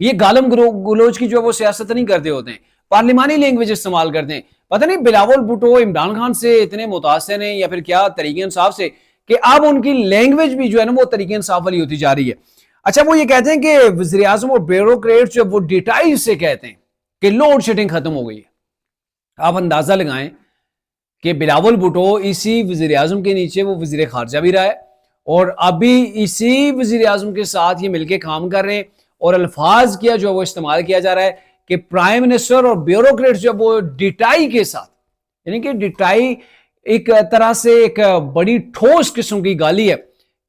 یہ گالم گلوچ کی جو وہ سیاست نہیں کرتے ہوتے ہیں, پارلیمانی لینگویج استعمال کرتے ہیں. پتہ نہیں بلاول بھٹو عمران خان سے اتنے متاثر ہیں یا پھر کیا تحریک انصاف سے, کہ اب ان کی لینگویج بھی جو ہے نا وہ تحریک انصاف والی ہوتی جا رہی ہے. اچھا وہ یہ کہتے ہیں کہ وزیر اعظم اور بیوروکریٹس جو وہ ڈیٹائی سے کہتے ہیں کہ لوڈ شیڈنگ ختم ہو گئی ہے. آپ اندازہ لگائیں کہ بلاول بھٹو اسی وزیر اعظم کے نیچے وہ وزیر خارجہ بھی رہا ہے, اور ابھی اسی وزیر اعظم کے ساتھ یہ مل کے کام کر رہے ہیں, اور الفاظ کیا جو وہ استعمال کیا جا رہا ہے کہ پرائم منسٹر اور بیوروکریٹس جو وہ ڈیٹائی کے ساتھ, یعنی کہ ڈیٹائی ایک طرح سے ایک بڑی ٹھوس قسم کی گالی ہے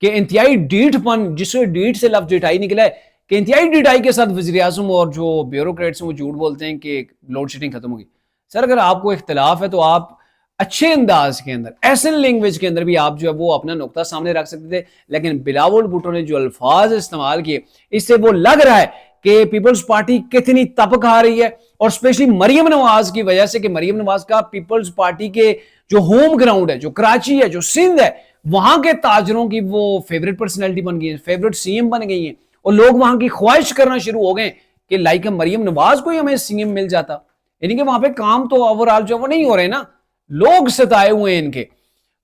کہ انتہائی ڈیٹ پن, جس سے ڈیٹ سے لفظ ڈیٹائی نکلا ہے, کہ انتہائی ڈیٹائی کے ساتھ وزیر اعظم اور جو بیوروکریٹس ہیں وہ جھوٹ بولتے ہیں کہ لوڈ شیڈنگ ختم ہوگی. سر اگر آپ کو اختلاف ہے تو آپ اچھے انداز کے اندر, ایسن لینگویج کے اندر بھی آپ جو ہے وہ اپنا نقطہ سامنے رکھ سکتے تھے, لیکن بلاول بھٹو نے جو الفاظ استعمال کیے اس سے وہ لگ رہا ہے کہ پیپلز پارٹی کتنی تپ کھا رہی ہے, اور اسپیشلی مریم نواز کی وجہ سے, کہ مریم نواز کا پیپلز پارٹی کے جو ہوم گراؤنڈ ہے, جو کراچی ہے, جو سندھ ہے, وہاں کے تاجروں کی وہ فیوریٹ پرسنالٹی بن گئی ہیں, فیوریٹ سی ایم بن گئی ہیں, اور لوگ وہاں کی خواہش کرنا شروع ہو گئے کہ لائک مریم نواز کو ہی ہمیں سی ایم مل جاتا. یعنی کہ وہاں پہ کام تو اوورآل جو وہ نہیں ہو رہے نا, لوگ ستائے ہوئے ہیں ان کے.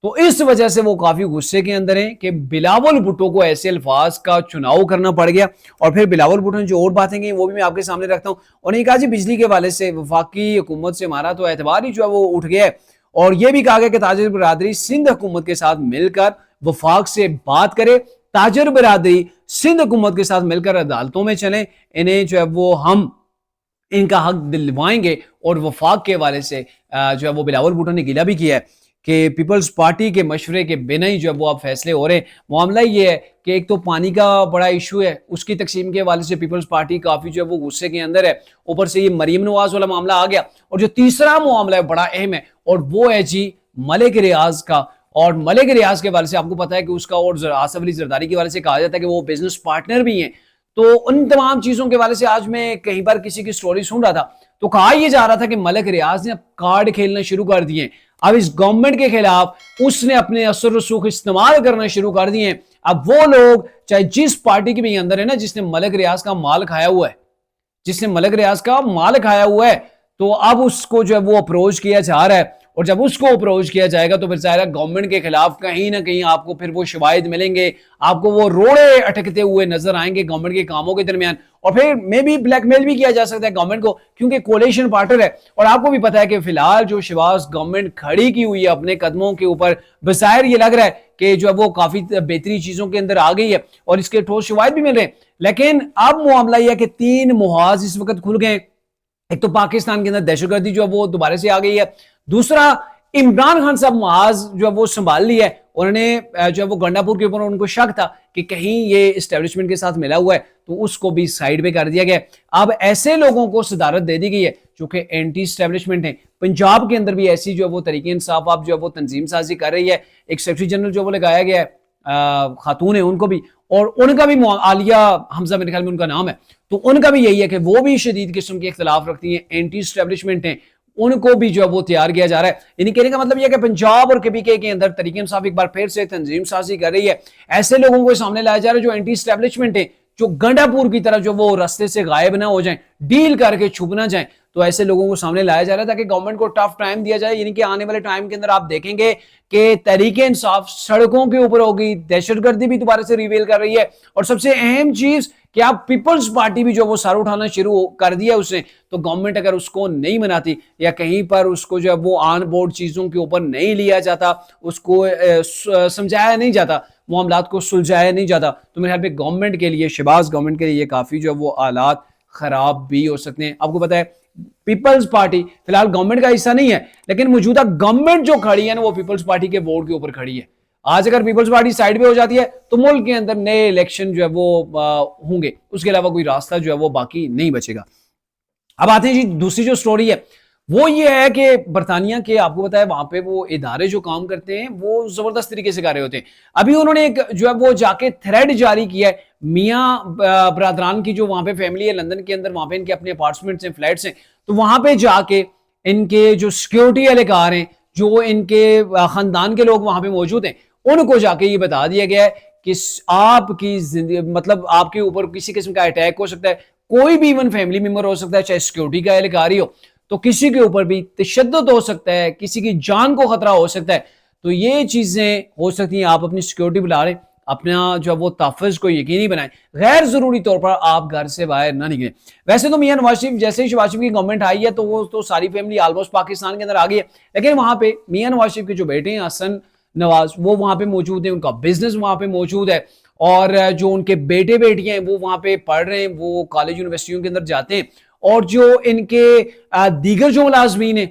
تو اس وجہ سے وہ کافی غصے کے اندر ہیں کہ بلاول بھٹو کو ایسے الفاظ کا چناؤ کرنا پڑ گیا. اور پھر بلاول بھٹو نے جو اور باتیں کی وہ بھی میں آپ کے سامنے رکھتا ہوں. اور نے کہا جی بجلی کے والے سے وفاقی حکومت سے ہمارا تو اعتبار ہی جو ہے وہ اٹھ گیا ہے, اور یہ بھی کہا گیا کہ تاجر برادری سندھ حکومت کے ساتھ مل کر وفاق سے بات کرے, تاجر برادری سندھ حکومت کے ساتھ مل کر عدالتوں میں چلیں, انہیں جو ہے وہ ہم ان کا حق دلوائیں گے. اور وفاق کے والے سے جو ہے وہ بلاول بھٹو نے گلہ بھی کیا ہے کہ پیپلز پارٹی کے مشورے کے بنا ہی جو ہے وہ اب فیصلے ہو رہے ہیں. معاملہ یہ ہے کہ ایک تو پانی کا بڑا ایشو ہے, اس کی تقسیم کے حوالے سے پیپلز پارٹی کافی جو ہے وہ غصے کے اندر ہے, اوپر سے یہ مریم نواز والا معاملہ آ گیا. اور جو تیسرا معاملہ ہے بڑا اہم ہے, اور وہ ہے جی ملک ریاض کا. اور ملک ریاض کے حوالے سے آپ کو پتا ہے کہ اس کا, اور آصف علی زرداری کے حوالے سے کہا جاتا ہے کہ وہ بزنس پارٹنر بھی ہیں. تو ان تمام چیزوں کے حوالے سے آج میں کہیں پر کسی کی سٹوری سن رہا تھا تو کہا یہ جا رہا تھا کہ ملک ریاض نے اب کارڈ کھیلنا شروع کر دیے, اب اس گورنمنٹ کے خلاف اس نے اپنے اثر رسوخ استعمال کرنا شروع کر دیے. اب وہ لوگ چاہے جس پارٹی کے بھی اندر ہے نا, جس نے ملک ریاض کا مال کھایا ہوا ہے, جس نے ملک ریاض کا مال کھایا ہوا ہے, تو اب اس کو جو ہے وہ اپروچ کیا جا رہا ہے. اور جب اس کو اپروچ کیا جائے گا تو پھر ظاہر ہے گورنمنٹ کے خلاف کہیں نہ کہیں آپ کو پھر وہ شواہد ملیں گے, آپ کو وہ روڑے اٹکتے ہوئے نظر آئیں گے گورنمنٹ کے کاموں کے درمیان. اور پھر میں بھی بلیک میل بھی کیا جا سکتا ہے گورنمنٹ کو, کیونکہ کولیشن پارٹنر ہے. اور آپ کو بھی پتا ہے کہ فی الحال جو شہباز گورنمنٹ کھڑی کی ہوئی ہے اپنے قدموں کے اوپر, بظاہر یہ لگ رہا ہے کہ جو ہے وہ کافی بہتری چیزوں کے اندر آ گئی ہے, اور اس کے ٹھوس شواہد بھی مل رہے ہیں. لیکن اب معاملہ یہ ہے کہ 3 محاذ اس وقت کھل گئے. ایک تو پاکستان کے اندر دہشت گردی جو ہے وہ دوبارہ سے آ گئی ہے, دوسرا عمران خان صاحب محاذ جو ہے وہ سنبھال لی ہے. انہوں نے جو ہے وہ گنڈا پور کے اوپر ان کو شک تھا کہ کہیں یہ اسٹیبلشمنٹ کے ساتھ ملا ہوا ہے, تو اس کو بھی سائیڈ پہ کر دیا گیا. اب ایسے لوگوں کو صدارت دے دی گئی ہے جو کہ اینٹی اسٹیبلشمنٹ ہیں. پنجاب کے اندر بھی ایسی جو ہے وہ تحریک انصاف اب جو ہے وہ تنظیم سازی کر رہی ہے. ایک سیکرٹری جنرل جو وہ لگایا گیا ہے, خاتون ہے, ان کو بھی, اور ان کا بھی عالیہ حمزہ میرے خیال میں ان کا نام ہے, تو ان کا بھی یہی ہے کہ وہ بھی شدید قسم کے اختلاف رکھتی ہیں, اینٹی اسٹیبلشمنٹ ہیں, ان کو بھی جو ہے وہ تیار کیا جا رہا ہے. یعنی کہنے کا مطلب یہ کہ پنجاب اور KPK کے اندر تحریک انصاف ایک بار پھر سے تنظیم سازی کر رہی ہے. ایسے لوگوں کو سامنے لایا جا رہا ہے جو اینٹی اسٹیبلشمنٹ ہیں, جو گنڈا پور کی طرح جو وہ رستے سے غائب نہ ہو جائیں, ڈیل کر کے چھپ نہ جائیں. تو ایسے لوگوں کو سامنے لایا جا رہا ہے تاکہ گورنمنٹ کو ٹف ٹائم دیا جائے. یعنی کہ آنے والے ٹائم کے اندر آپ دیکھیں گے کہ تحریک انصاف سڑکوں کے اوپر ہوگی, دہشت گردی بھی دوبارہ سے ریویل کر رہی ہے, اور سب سے اہم چیز کہ آپ پیپلز پارٹی بھی جو وہ سر اٹھانا شروع کر دیا اس نے, تو گورنمنٹ اگر اس کو نہیں مناتی یا کہیں پر اس کو جو ہے وہ آن بورڈ چیزوں کے اوپر نہیں لیا جاتا, اس کو سمجھایا نہیں جاتا, معاملات کو سلجھایا نہیں جاتا, تو میرے خیال پہ گورنمنٹ کے لیے, شہباز گورنمنٹ کے لیے یہ کافی جو ہے وہ حالات خراب بھی ہو سکتے ہیں. آپ کو پتا ہے پیپلز پارٹی فی الحال گورنمنٹ کا حصہ نہیں ہے, لیکن موجودہ گورنمنٹ جو کھڑی ہے نا وہ پیپلز پارٹی کے ووٹ کے اوپر کھڑی ہے. آج اگر پیپلز پارٹی سائیڈ پہ ہو جاتی ہے تو ملک کے اندر نئے الیکشن جو ہے وہ ہوں گے, اس کے علاوہ کوئی راستہ جو ہے وہ باقی نہیں بچے گا. اب آتے ہیں جی دوسری جو سٹوری ہے وہ یہ ہے کہ برطانیہ کے, آپ کو پتا ہے وہاں پہ وہ ادارے جو کام کرتے ہیں وہ زبردست طریقے سے کر رہے ہوتے ہیں. ابھی انہوں نے ایک جو ہے وہ جا کے تھریڈ جاری کیا ہے میاں برادران کی, جو وہاں پہ فیملی ہے لندن کے اندر, وہاں پہ ان کے اپنے اپارٹمنٹس ہیں, فلیٹس ہیں, تو وہاں پہ جا کے ان کے جو سیکیورٹی اہلکار ہیں, جو ان کے خاندان کے لوگ وہاں پہ موجود ہیں, ان کو جا کے یہ بتا دیا گیا ہے کہ آپ کی زندگی, مطلب آپ کے اوپر کسی قسم کا اٹیک ہو سکتا ہے, کوئی بھی ایون فیملی ممبر ہو سکتا ہے, چاہے سیکورٹی کا اہلکاری ہو, تو کسی کے اوپر بھی تشدد ہو سکتا ہے, کسی کی جان کو خطرہ ہو سکتا ہے. تو یہ چیزیں ہو سکتی ہیں. آپ اپنی سیکورٹی بلا رہے ہیں, اپنا جو وہ تحفظ کو یقینی بنائیں, غیر ضروری طور پر آپ گھر سے باہر نہ نکلیں. ویسے تو میاں نواز شریف, جیسے ہی شہباز شریف کی گورنمنٹ آئی ہے تو وہ تو ساری فیملی آلموسٹ پاکستان کے اندر آ گئی ہے, لیکن وہاں پہ میاں نواز شریف کے جو بیٹے ہیں حسن نواز, وہ وہاں پہ موجود ہیں, ان کا بزنس وہاں پہ موجود ہے, اور جو ان کے بیٹے بیٹیاں ہیں وہ وہاں پہ پڑھ رہے ہیں, وہ کالج یونیورسٹیوں کے اندر جاتے ہیں, اور جو ان کے دیگر جو ملازمین ہیں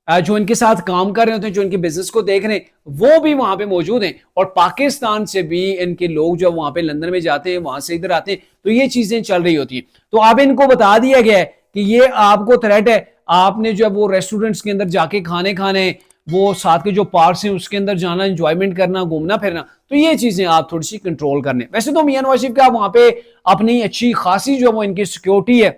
جو ان کے ساتھ کام کر رہے ہوتے ہیں, جو ان کے بزنس کو دیکھ رہے ہیں, وہ بھی وہاں پہ موجود ہیں, اور پاکستان سے بھی ان کے لوگ جو وہاں پہ لندن میں جاتے ہیں, وہاں سے ادھر آتے ہیں, تو یہ چیزیں چل رہی ہوتی ہیں. تو اب ان کو بتا دیا گیا ہے کہ یہ آپ کو تھریٹ ہے, آپ نے جو وہ ریسٹورنٹس کے اندر جا کے کھانے, وہ ساتھ کے جو پارکس ہیں اس کے اندر جانا, انجوائمنٹ کرنا, گھومنا پھرنا, تو یہ چیزیں آپ تھوڑی سی کنٹرول کرنے. ویسے تو میاں نواز شریف کا وہاں پہ اپنی اچھی خاصی جو وہ ان کی سیکیورٹی ہے,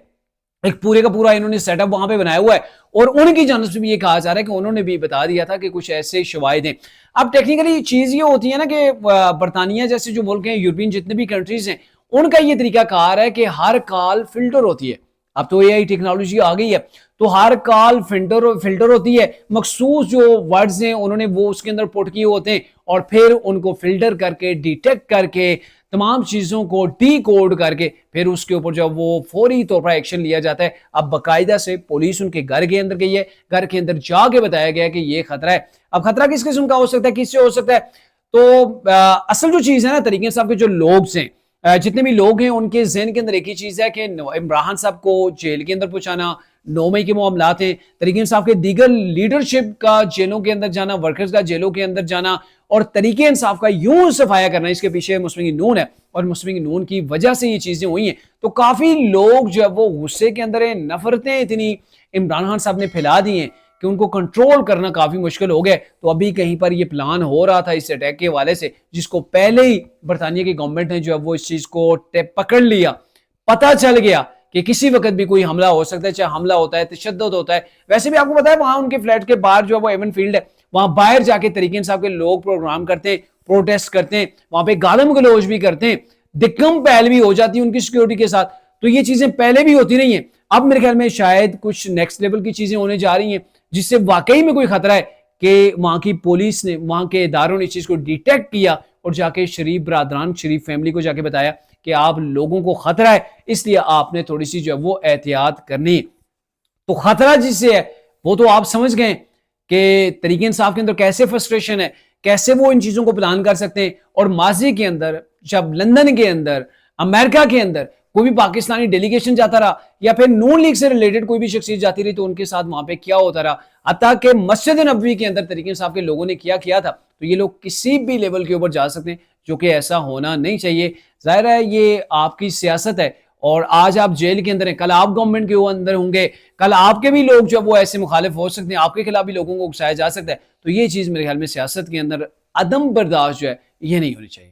ایک پورے کا پورا انہوں نے سیٹ اپ وہاں پہ بنایا ہوا ہے, اور ان کی جانب سے بھی یہ کہا جا رہا ہے کہ انہوں نے بھی بتا دیا تھا کہ کچھ ایسے شواہد ہیں. اب ٹیکنیکلی چیز یہ ہوتی ہے نا کہ برطانیہ جیسے جو ملک ہیں, یورپین جتنے بھی کنٹریز ہیں, ان کا یہ طریقہ کار ہے کہ ہر کال فلٹر ہوتی ہے. اب تو یہ ٹیکنالوجی آ گئی ہے, تو ہر کال فلٹر ہوتی ہے, مخصوص جو ورڈز ہیں انہوں نے وہ اس کے اندر پٹ کیے ہوتے ہیں, اور پھر ان کو فلٹر کر کے, ڈیٹیکٹ کر کے, تمام چیزوں کو ڈی کوڈ کر کے, پھر اس کے اوپر جب وہ فوری طور پر ایکشن لیا جاتا ہے. اب باقاعدہ سے پولیس ان کے گھر کے اندر گئی ہے, گھر کے اندر جا کے بتایا گیا کہ یہ خطرہ ہے. اب خطرہ کس قسم کا ہو سکتا ہے, کس سے ہو سکتا ہے؟ تو اصل جو چیز ہے نا, طریقے صاحب کے جو لوگ ہیں, جتنے بھی لوگ ہیں, ان کے ذہن کے اندر ایک ہی چیز ہے کہ عمران صاحب کو جیل کے اندر پہنچانا, 9 مئی کے معاملات ہیں, طریقہ انصاف کے دیگر لیڈرشپ کا جیلوں کے اندر جانا, ورکرز کا جیلوں کے اندر جانا, اور طریقہ انصاف کا یوں صفایا کرنا, اس کے پیچھے مسلم لیگ نون ہے, اور مسلم لیگ نون کی وجہ سے یہ چیزیں ہوئی ہیں. تو کافی لوگ جو ہے وہ غصے کے اندر ہیں, نفرتیں اتنی عمران خان صاحب نے پھیلا دی ہیں کہ ان کو کنٹرول کرنا کافی مشکل ہو گیا. تو ابھی کہیں پر یہ پلان ہو رہا تھا اس اٹیک کے حوالے سے, جس کو پہلے ہی برطانیہ کی گورنمنٹ نے جو ہے وہ اس چیز کو پکڑ لیا, پتہ چل گیا کہ کسی وقت بھی کوئی حملہ ہو سکتا ہے, چاہے حملہ ہوتا ہے, تشدد ہوتا ہے. ویسے بھی آپ کو پتا ہے وہاں ان کے فلیٹ کے باہر جو ہے وہ ایون فیلڈ ہے, وہاں باہر جا کے طریقہ انصاف کے لوگ پروگرام کرتے ہیں, پروٹیسٹ کرتے ہیں, وہاں پہ گالم گلوچ بھی کرتے ہیں, دکم پہل بھی ہو جاتی ہے ان کی سیکیورٹی کے ساتھ. تو یہ چیزیں پہلے بھی ہوتی رہی ہیں, اب میرے خیال میں شاید کچھ نیکسٹ لیول کی چیزیں ہونے جا رہی ہیں, جس سے واقعی میں کوئی خطرہ ہے کہ وہاں کی پولیس نے, وہاں کے اداروں نے اس چیز کو ڈیٹیکٹ کیا, اور جا کے شریف برادران, شریف فیملی کو جا کے بتایا کہ آپ لوگوں کو خطرہ ہے, اس لیے آپ نے تھوڑی سی جو ہے وہ احتیاط کرنی. تو خطرہ جس سے ہے وہ تو آپ سمجھ گئے کہ طریقہ انصاف کے اندر کیسے فرسٹریشن ہے, کیسے وہ ان چیزوں کو پلان کر سکتے ہیں. اور ماضی کے اندر جب لندن کے اندر, امریکہ کے اندر کوئی بھی پاکستانی ڈیلیگیشن جاتا رہا, یا پھر نون لیگ سے ریلیٹڈ کوئی بھی شخصیت جاتی رہی, تو ان کے ساتھ وہاں پہ کیا ہوتا رہا, حتیٰ کہ مسجد نبوی کے اندر طریقہ انصاف کے لوگوں نے کیا تھا. تو یہ لوگ کسی بھی لیول کے اوپر جا سکتے ہیں, جو کہ ایسا ہونا نہیں چاہیے. ظاہر ہے یہ آپ کی سیاست ہے, اور آج آپ جیل کے اندر ہیں, کل آپ گورنمنٹ کے اندر ہوں گے, کل آپ کے بھی لوگ جو وہ ایسے مخالف ہو سکتے ہیں, آپ کے خلاف بھی لوگوں کو اکسایا جا سکتا ہے. تو یہ چیز میرے خیال میں سیاست کے اندر عدم برداشت جو ہے یہ نہیں ہونی چاہیے.